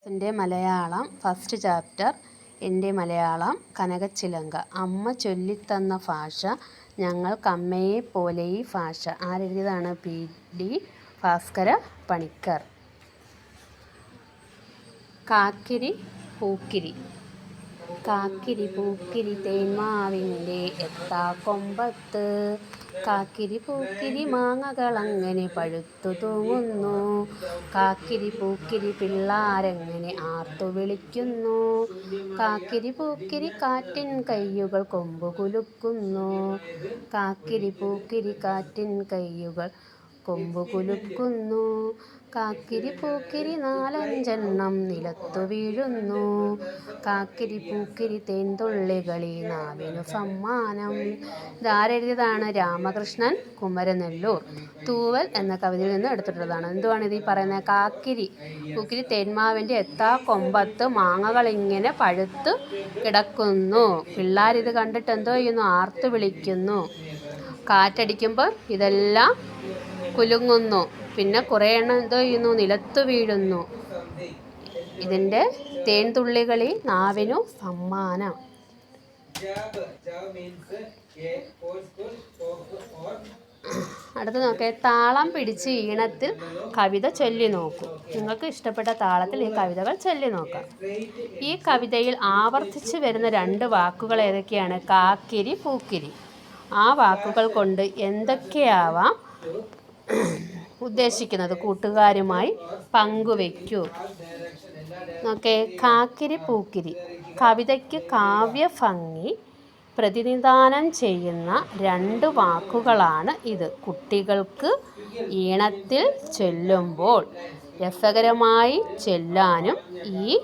എൻ്റെ Malayalam first chapter എൻ്റെ മലയാളം കനകച്ചിലങ്ക. അമ്മ ചൊല്ലിത്തന്ന ഭാഷ ഞങ്ങൾക്കമ്മയെ പോലെ ഈ ഭാഷ. ആരെഴുതിയതാണ്? പി.ഡി. ഭാസ്കര പണിക്കർ. കാക്കിരി പൂക്കിരി. കാക്കിരി പൂക്കിരി തേന്മാവിൻ്റെ എത്താക്കൊമ്പത്ത്, കാക്കിരി പൂക്കിരി മാങ്ങകളങ്ങനെ പഴുത്തു തൂങ്ങുന്നു, കാക്കിരി പൂക്കിരി പിള്ളാരെങ്ങനെ ആർത്തു വിളിക്കുന്നു, കാക്കിരി പൂക്കിരി കാറ്റിൻ കയ്യുകൾ കൊമ്പു കുലുക്കുന്നു, കാക്കിരി പൂക്കിരി കാറ്റിൻ കയ്യുകൾ കൊമ്പു കുലുക്കുന്നു, കാക്കിരി പൂക്കിരി നാലഞ്ചെണ്ണം നിലത്തു വീഴുന്നു, കാക്കിരി പൂക്കിരി തേൻതുള്ളികളി നാവിനു സമ്മാനം. ഇതാരെഴുതിയതാണ്? രാമകൃഷ്ണൻ കുമരനെല്ലൂർ. തൂവൽ എന്ന കവിതയിൽ നിന്ന് എടുത്തിട്ടുള്ളതാണ്. എന്തുവാണ് ഇത് ഈ പറയുന്നത്? കാക്കിരി പൂക്കിരി തേന്മാവിൻ്റെ എത്താ കൊമ്പത്ത് മാങ്ങകളിങ്ങനെ പഴുത്തു കിടക്കുന്നു. പിള്ളേരിത് കണ്ടിട്ട് എന്തോ ചെയ്യുന്നു? ആർത്തു വിളിക്കുന്നു. കാറ്റടിക്കുമ്പോൾ ഇതെല്ലാം കുലുങ്ങുന്നു. പിന്നെ കുറേ എണ്ണം എന്തോ ചെയ്യുന്നു? നിലത്തു വീഴുന്നു. ഇതിൻ്റെ തേൻതുള്ളികളി നാവിനു സമ്മാനം. അടുത്ത് നോക്കേ. താളം പിടിച്ച് ഈണത്തിൽ കവിത ചൊല്ലി നോക്കൂ. നിങ്ങൾക്ക് ഇഷ്ടപ്പെട്ട താളത്തിൽ ഈ കവിതകൾ ചൊല്ലി നോക്കാം. ഈ കവിതയിൽ ആവർത്തിച്ച് വരുന്ന രണ്ട് വാക്കുകൾ ഏതൊക്കെയാണ്? കാക്കിരി പൂക്കിരി. ആ വാക്കുകൾ കൊണ്ട് എന്തൊക്കെയാവാം ഉദ്ദേശിക്കുന്നത്? കൂട്ടുകാരുമായി പങ്കുവയ്ക്കൂ. നോക്കേ. കാക്കിരി പൂക്കിരി കവിതയ്ക്ക് കാവ്യഭംഗി പ്രതിനിധാനം ചെയ്യുന്ന രണ്ട് വാക്കുകളാണ് ഇത്. കുട്ടികൾക്ക് ഈണത്തിൽ ചൊല്ലുമ്പോൾ രസകരമായി ചൊല്ലാനും ഈ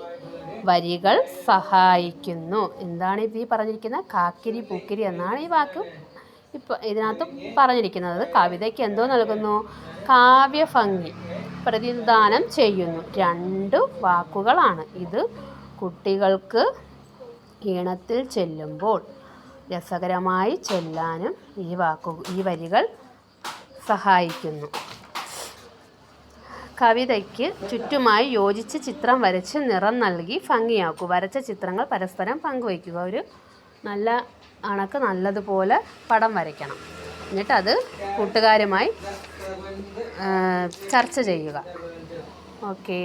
വരികൾ സഹായിക്കുന്നു. എന്താണ് ഇത് ഈ പറഞ്ഞിരിക്കുന്നത്? കാക്കിരി പൂക്കിരി എന്നാണ് ഈ വാക്ക് ഇതിനകത്ത് പറഞ്ഞിരിക്കുന്നത്. കവിതയ്ക്ക് എന്തോ നൽകുന്നു? കാവ്യഭംഗി പ്രതിനിധാനം ചെയ്യുന്നു. രണ്ട് വാക്കുകളാണ് ഇത്. കുട്ടികൾക്ക് ഈണത്തിൽ ചൊല്ലുമ്പോൾ രസകരമായി ചൊല്ലാനും ഈ വരികൾ സഹായിക്കുന്നു. കവിതയ്ക്ക് ചുറ്റുമായി യോജിച്ച് ചിത്രം വരച്ച് നിറം നൽകി ഭംഗിയാക്കൂ. വരച്ച ചിത്രങ്ങൾ പരസ്പരം പങ്കുവയ്ക്കുക. ഒരു നല്ല അണക്ക് നല്ലതുപോലെ പടം വരയ്ക്കണം. എന്നിട്ടത് കൂട്ടുകാരുമായി ചർച്ച ചെയ്യുക. ഓക്കേ.